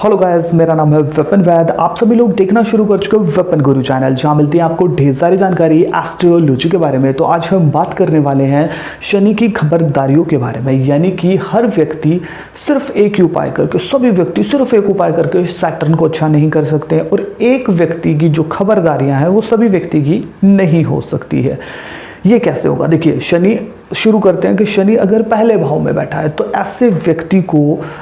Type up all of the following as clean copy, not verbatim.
Hello guys, मेरा नाम है विपिन वैद। आप सभी लोग देखना शुरू कर चुके हो विपिन गुरु चैनल, जहां मिलती है आपको ढेर सारी जानकारी एस्ट्रोलॉजी के बारे में। तो आज हम बात करने वाले हैं शनि की खबरदारियों के बारे में, यानी कि हर व्यक्ति सिर्फ एक ही उपाय करके, सभी व्यक्ति सिर्फ एक उपाय करके सैटर्न को अच्छा नहीं कर सकते, और एक व्यक्ति की जो खबरदारियां हैं वो सभी व्यक्ति की नहीं हो सकती है। ये कैसे होगा? देखिए, शनि शुरू करते हैं कि शनि अगर पहले भाव में बैठा है तो ऐसे व्यक्ति को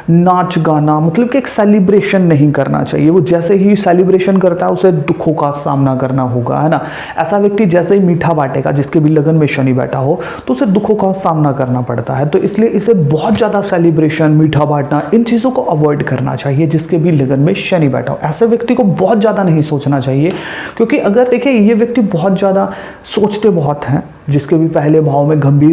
नाच गाना, मतलब कि एक सेलिब्रेशन नहीं करना चाहिए। वो जैसे ही सेलिब्रेशन करता है उसे दुखों का सामना करना होगा, है ना। ऐसा व्यक्ति जैसे ही मीठा बांटेगा, जिसके भी लगन में शनि बैठा हो, तो उसे दुखों का सामना करना पड़ता है। तो इसलिए इसे बहुत ज़्यादा सेलिब्रेशन, मीठा बांटना, इन चीज़ों को अवॉइड करना चाहिए जिसके भी लगन में शनि बैठा हो। ऐसे व्यक्ति को बहुत ज़्यादा नहीं सोचना चाहिए, क्योंकि अगर देखिए ये व्यक्ति बहुत ज़्यादा सोचते बहुत हैं, जिसके भी पहले भाव में गंभीर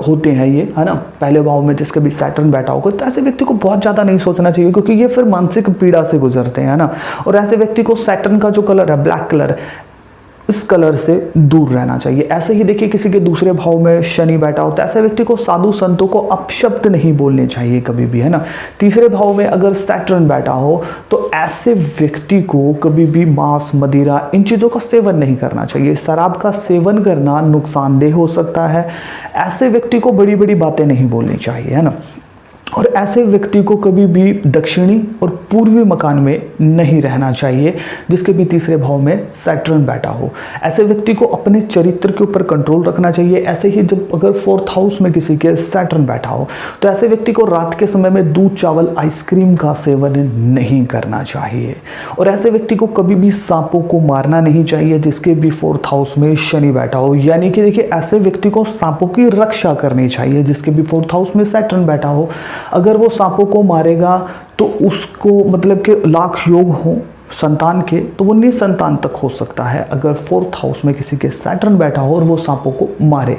होते हैं ये, है ना, पहले भाव में जिसके भी सैटर्न बैठा होगा, तो ऐसे व्यक्ति को बहुत ज़्यादा नहीं सोचना चाहिए, क्योंकि ये फिर मानसिक पीड़ा से गुजरते हैं, है ना। और ऐसे व्यक्ति को सैटर्न का जो कलर है, ब्लैक कलर, इस कलर से दूर रहना चाहिए। ऐसे ही देखिए, किसी के दूसरे भाव में शनि बैठा होता है, ऐसे व्यक्ति को साधु संतों को अपशब्द नहीं बोलने चाहिए कभी भी, है ना। तीसरे भाव में अगर सैटर्न बैठा हो तो ऐसे व्यक्ति को कभी भी मांस, मदिरा, इन चीज़ों का सेवन नहीं करना चाहिए। शराब का सेवन करना नुकसानदेह हो सकता है। ऐसे व्यक्ति को बड़ी बड़ी बातें नहीं बोलनी चाहिए, है ना। और ऐसे व्यक्ति को कभी भी दक्षिणी और पूर्वी मकान में नहीं रहना चाहिए जिसके भी तीसरे भाव में सैटर्न बैठा हो। ऐसे व्यक्ति को अपने चरित्र के ऊपर कंट्रोल रखना चाहिए। ऐसे ही जब अगर फोर्थ हाउस में किसी के सैटर्न बैठा हो तो ऐसे व्यक्ति को रात के समय में दूध, चावल, आइसक्रीम का सेवन नहीं करना चाहिए। और ऐसे व्यक्ति को कभी भी सांपों को मारना नहीं चाहिए जिसके भी फोर्थ हाउस में शनि बैठा हो। यानी कि देखिए, ऐसे व्यक्ति को सांपों की रक्षा करनी चाहिए जिसके भी फोर्थ हाउस में सैटर्न बैठा हो। अगर वो सांपों को मारेगा तो उसको मतलब कि लाख योग हो संतान के, तो वो निसंतान तक हो सकता है अगर फोर्थ हाउस में किसी के सैटर्न बैठा हो और वो सांपों को मारे।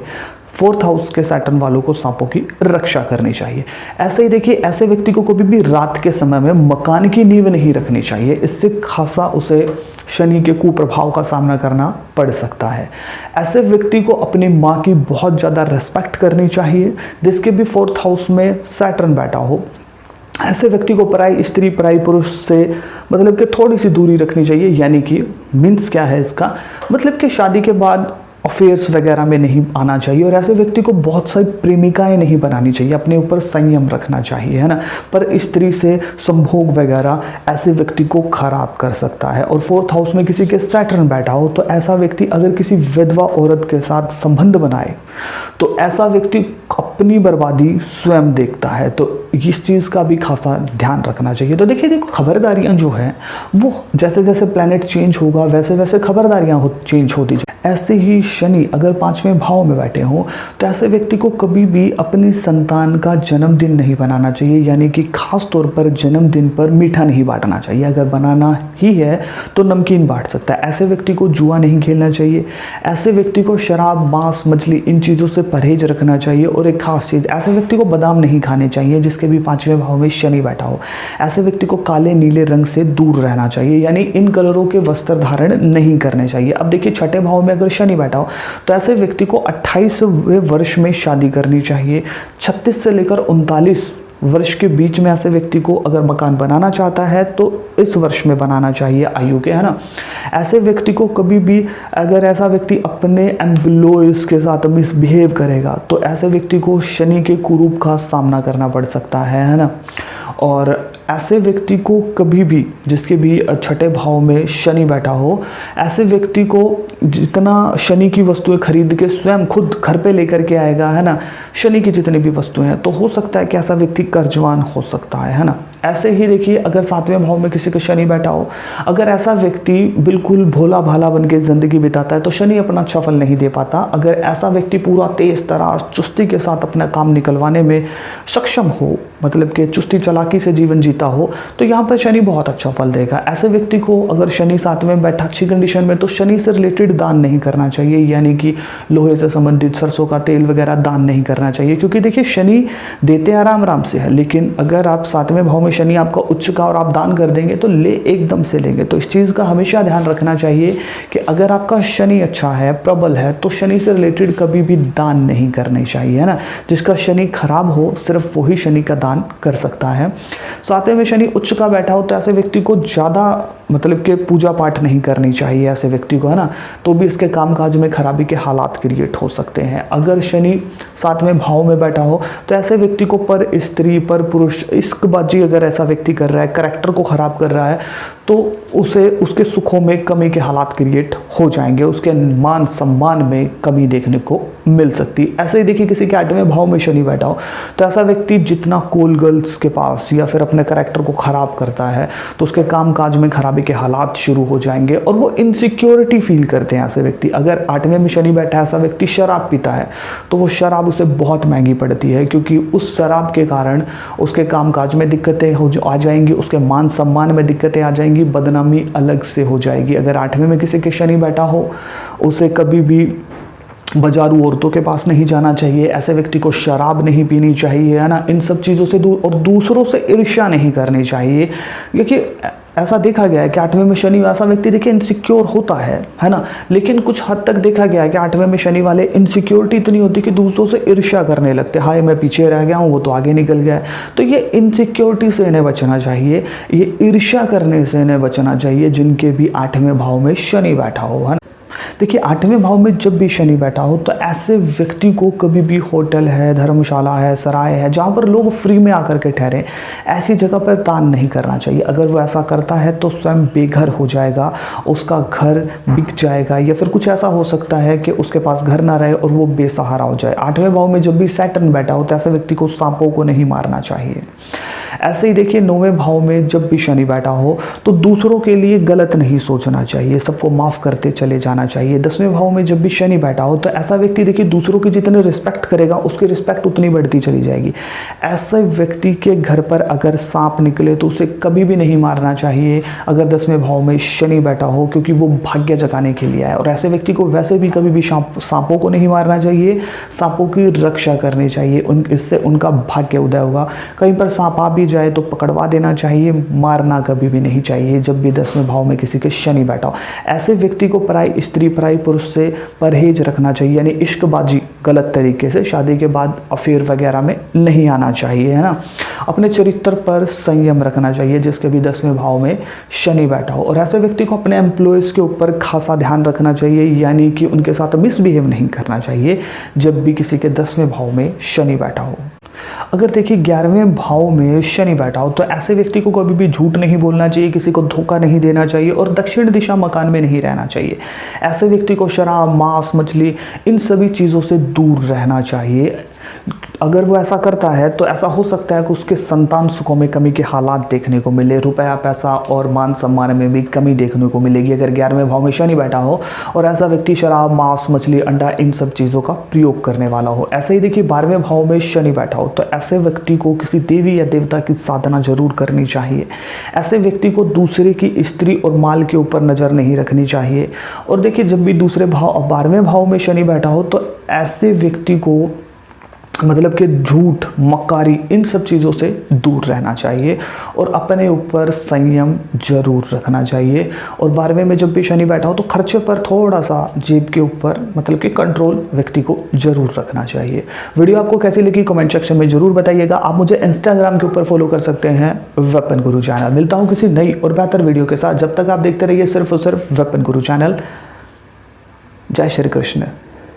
फोर्थ हाउस के सैटर्न वालों को सांपों की रक्षा करनी चाहिए। ऐसे ही देखिए, ऐसे व्यक्ति को कभी भी रात के समय में मकान की नींव नहीं रखनी चाहिए। इससे खासा उसे शनि के कुप्रभाव का सामना करना पड़ सकता है। ऐसे व्यक्ति को अपनी माँ की बहुत ज़्यादा रिस्पेक्ट करनी चाहिए जिसके भी फोर्थ हाउस में सैटर्न बैठा हो। ऐसे व्यक्ति को पराई स्त्री, पराई पुरुष से मतलब कि थोड़ी सी दूरी रखनी चाहिए। यानी कि मीन्स क्या है इसका मतलब कि शादी के बाद अफेयर्स वगैरह में नहीं आना चाहिए। और ऐसे व्यक्ति को बहुत सारी प्रेमिकाएं नहीं बनानी चाहिए, अपने ऊपर संयम रखना चाहिए, है ना। पर स्त्री से संभोग वगैरह ऐसे व्यक्ति को खराब कर सकता है। और फोर्थ हाउस में किसी के सैटर्न बैठा हो तो ऐसा व्यक्ति अगर किसी विधवा औरत के साथ संबंध बनाए तो ऐसा व्यक्ति अपनी बर्बादी स्वयं देखता है। तो इस चीज़ का भी खासा ध्यान रखना चाहिए। तो देखिए, खबरदारियाँ जो हैं वो जैसे जैसे प्लैनेट चेंज होगा वैसे वैसे खबरदारियाँ चेंज होती जाए। ऐसे ही शनि अगर 5वें भाव में बैठे हों तो ऐसे व्यक्ति को कभी भी अपनी संतान का जन्मदिन नहीं बनाना चाहिए। यानी कि खास तौर पर जन्मदिन पर मीठा नहीं बांटना चाहिए। अगर बनाना ही है तो नमकीन बांट सकता है। ऐसे व्यक्ति को जुआ नहीं खेलना चाहिए। ऐसे व्यक्ति को शराब, मांस, मछली, इन चीज़ों से परहेज रखना चाहिए। और एक खास चीज़, ऐसे व्यक्ति को बादाम नहीं खाने चाहिए जिसके भी 5वें भाव में शनि बैठा हो। ऐसे व्यक्ति को काले, नीले रंग से दूर रहना चाहिए, यानी इन कलरों के वस्त्र धारण नहीं करने चाहिए। अब देखिए, छठे भाव में अगर शनि बैठा हो तो ऐसे व्यक्ति को 28वें वर्ष में शादी करनी चाहिए। 36 से लेकर 39 वर्ष के बीच में ऐसे व्यक्ति को अगर मकान बनाना चाहता है तो इस वर्ष में बनाना चाहिए आयु के, है ना। ऐसे व्यक्ति को कभी भी अगर ऐसा व्यक्ति अपने एम्प्लॉयज़ के साथ मिसबिहेव करेगा तो ऐसे व्यक्ति को शनि के कुरूप का सामना करना पड़ सकता है ना। और ऐसे व्यक्ति को कभी भी, जिसके भी छठे भाव में शनि बैठा हो, ऐसे व्यक्ति को जितना शनि की वस्तुएं खरीद के स्वयं खुद घर पे लेकर के आएगा, है ना, शनि की जितनी भी वस्तुएं हैं, तो हो सकता है कि ऐसा व्यक्ति कर्जवान हो सकता है ना। ऐसे ही देखिए, अगर 7वें भाव में किसी का शनि बैठा हो, अगर ऐसा व्यक्ति बिल्कुल भोला भाला बन के ज़िंदगी बिताता है तो शनि अपना अच्छा फल नहीं दे पाता। अगर ऐसा व्यक्ति पूरा तेज तरार चुस्ती के साथ अपना काम निकलवाने में सक्षम हो, मतलब कि चुस्ती चालाकी से जीवन जीता हो, तो यहाँ पर शनि बहुत अच्छा फल देगा। ऐसे व्यक्ति को अगर शनि 7वें में बैठा अच्छी कंडीशन में, तो शनि से रिलेटेड दान नहीं करना चाहिए। यानी कि लोहे से संबंधित, सरसों का तेल वगैरह दान नहीं करना चाहिए, क्योंकि देखिए शनि देते आराम आराम से है, लेकिन अगर आप 7वें भाव में शनि आपका उच्च का और आप दान कर देंगे तो ले एकदम से लेंगे। तो इस चीज़ का हमेशा ध्यान रखना चाहिए कि अगर आपका शनि अच्छा है, प्रबल है, तो शनि से रिलेटेड कभी भी दान नहीं करने चाहिए, है ना। जिसका शनि खराब हो सिर्फ वही शनि का दान कर सकता है। साथ सातवें में शनि उच्च का बैठा हो तो ऐसे व्यक्ति को ज़्यादा मतलब कि पूजा पाठ नहीं करनी चाहिए ऐसे व्यक्ति को, है ना, तो भी इसके कामकाज में खराबी के हालात क्रिएट हो सकते हैं। अगर शनि सातवें भाव में बैठा हो तो ऐसे व्यक्ति को पर स्त्री पर पुरुष इश्कबाजी अगर ऐसा व्यक्ति कर रहा है, करैक्टर को ख़राब कर रहा है, तो उसे उसके सुखों में कमी के हालात क्रिएट हो जाएंगे, उसके मान सम्मान में कमी देखने को मिल सकती है। ऐसे ही देखिए किसी के आठवें भाव में शनि बैठा हो तो ऐसा व्यक्ति जितना कूल गर्ल्स के पास या फिर अपने करैक्टर को ख़राब करता है तो उसके कामकाज में खराबी के हालात शुरू हो जाएंगे और वो इनसिक्योरिटी फील करते हैं ऐसे व्यक्ति। अगर आठवें में शनि बैठा है, ऐसा व्यक्ति शराब पीता है तो वो शराब उसे बहुत महंगी पड़ती है, क्योंकि उस शराब के कारण उसके कामकाज में दिक्कतें आ जाएंगी, उसके मान सम्मान में दिक्कतें आ जाएंगी, बदनामी अलग से हो जाएगी। अगर आठवें में किसी के शनि बैठा हो उसे कभी भी बाजारू औरतों के पास नहीं जाना चाहिए, ऐसे व्यक्ति को शराब नहीं पीनी चाहिए, है ना, इन सब चीज़ों से दूर, और दूसरों से ईर्ष्या नहीं करनी चाहिए, क्योंकि ऐसा देखा गया है कि आठवें में शनि ऐसा व्यक्ति देखिए इनसिक्योर होता है ना, लेकिन कुछ हद तक देखा गया है कि आठवें में शनि वाले इनसिक्योरिटी इतनी होती है कि दूसरों से ईर्ष्या करने लगते हैं, हाय मैं पीछे रह गया हूँ वो तो आगे निकल गया है। तो ये इनसिक्योरिटी से इन्हें बचना चाहिए, ये ईर्ष्या करने से इन्हें बचना चाहिए जिनके भी आठवें भाव में शनि बैठा हो, है ना। देखिए आठवें भाव में जब भी शनि बैठा हो तो ऐसे व्यक्ति को कभी भी होटल है, धर्मशाला है, सराय है, जहाँ पर लोग फ्री में आकर के ठहरे, ऐसी जगह पर दान नहीं करना चाहिए। अगर वो ऐसा करता है तो स्वयं बेघर हो जाएगा, उसका घर बिक जाएगा, या फिर कुछ ऐसा हो सकता है कि उसके पास घर ना रहे और वो बेसहारा हो जाए। आठवें भाव में जब भी सैटर्न बैठा हो तो ऐसे व्यक्ति को सांपों को नहीं मारना चाहिए। ऐसे ही देखिए नौवें भाव में जब भी शनि बैठा हो तो दूसरों के लिए गलत नहीं सोचना चाहिए, सबको माफ़ करते चले जाना चाहिए। 10वें भाव में जब भी शनि बैठा हो तो ऐसा व्यक्ति देखिए दूसरों की जितने रिस्पेक्ट करेगा उसकी रिस्पेक्ट उतनी बढ़ती चली जाएगी। ऐसे व्यक्ति के घर पर अगर सांप निकले तो उसे कभी भी नहीं मारना चाहिए अगर 10वें भाव में शनि बैठा हो, क्योंकि वो भाग्य जगाने के लिए है। और ऐसे व्यक्ति को वैसे भी कभी भी सांपों को नहीं मारना चाहिए, सांपों की रक्षा करनी चाहिए, इससे उनका भाग्य उदय होगा। कहीं पर सांप आ भी जाए तो पकड़वा देना चाहिए, मारना कभी भी नहीं चाहिए जब भी 10वें भाव में किसी के शनि बैठा हो। ऐसे व्यक्ति को पराई स्त्री पराई पुरुष से परहेज रखना चाहिए, यानी इश्कबाजी गलत तरीके से शादी के बाद अफेयर वगैरह में नहीं आना चाहिए, है ना। अपने चरित्र पर संयम रखना चाहिए जिसके भी 10वें भाव में शनि बैठा हो। और ऐसे व्यक्ति को अपने एम्प्लॉयज़ के ऊपर खासा ध्यान रखना चाहिए, यानी कि उनके साथ मिसबिहेव नहीं करना चाहिए जब भी किसी के 10वें भाव में शनि बैठा हो। अगर देखिए 11वें भाव में शनि बैठा हो तो ऐसे व्यक्ति को कभी भी झूठ नहीं बोलना चाहिए, किसी को धोखा नहीं देना चाहिए और दक्षिण दिशा मकान में नहीं रहना चाहिए। ऐसे व्यक्ति को शराब, मांस, मछली इन सभी चीज़ों से दूर रहना चाहिए। अगर वो ऐसा करता है तो ऐसा हो सकता है कि उसके संतान सुखों में कमी के हालात देखने को मिले, रुपया पैसा और मान सम्मान में भी कमी देखने को मिलेगी अगर 11वें भाव में शनि बैठा हो और ऐसा व्यक्ति शराब, मांस, मछली, अंडा इन सब चीज़ों का प्रयोग करने वाला हो। ऐसे ही देखिए 12वें भाव में शनि बैठा हो तो ऐसे व्यक्ति को किसी देवी या देवता की साधना जरूर करनी चाहिए। ऐसे व्यक्ति को दूसरे की स्त्री और माल के ऊपर नज़र नहीं रखनी चाहिए। और देखिए जब भी 12वें भाव में शनि बैठा हो तो ऐसे व्यक्ति को मतलब कि झूठ, मक्कारी इन सब चीज़ों से दूर रहना चाहिए और अपने ऊपर संयम जरूर रखना चाहिए। और 12वें में जब भी शनि बैठा हो तो खर्चे पर थोड़ा सा जेब के ऊपर मतलब कि कंट्रोल व्यक्ति को जरूर रखना चाहिए। वीडियो आपको कैसी लगी कमेंट सेक्शन में जरूर बताइएगा। आप मुझे इंस्टाग्राम के ऊपर फॉलो कर सकते हैं वेपन गुरु चैनल। मिलता हूँ किसी नई और बेहतर वीडियो के साथ, जब तक आप देखते रहिए सिर्फ और सिर्फ वेपन गुरु चैनल। जय श्री कृष्ण।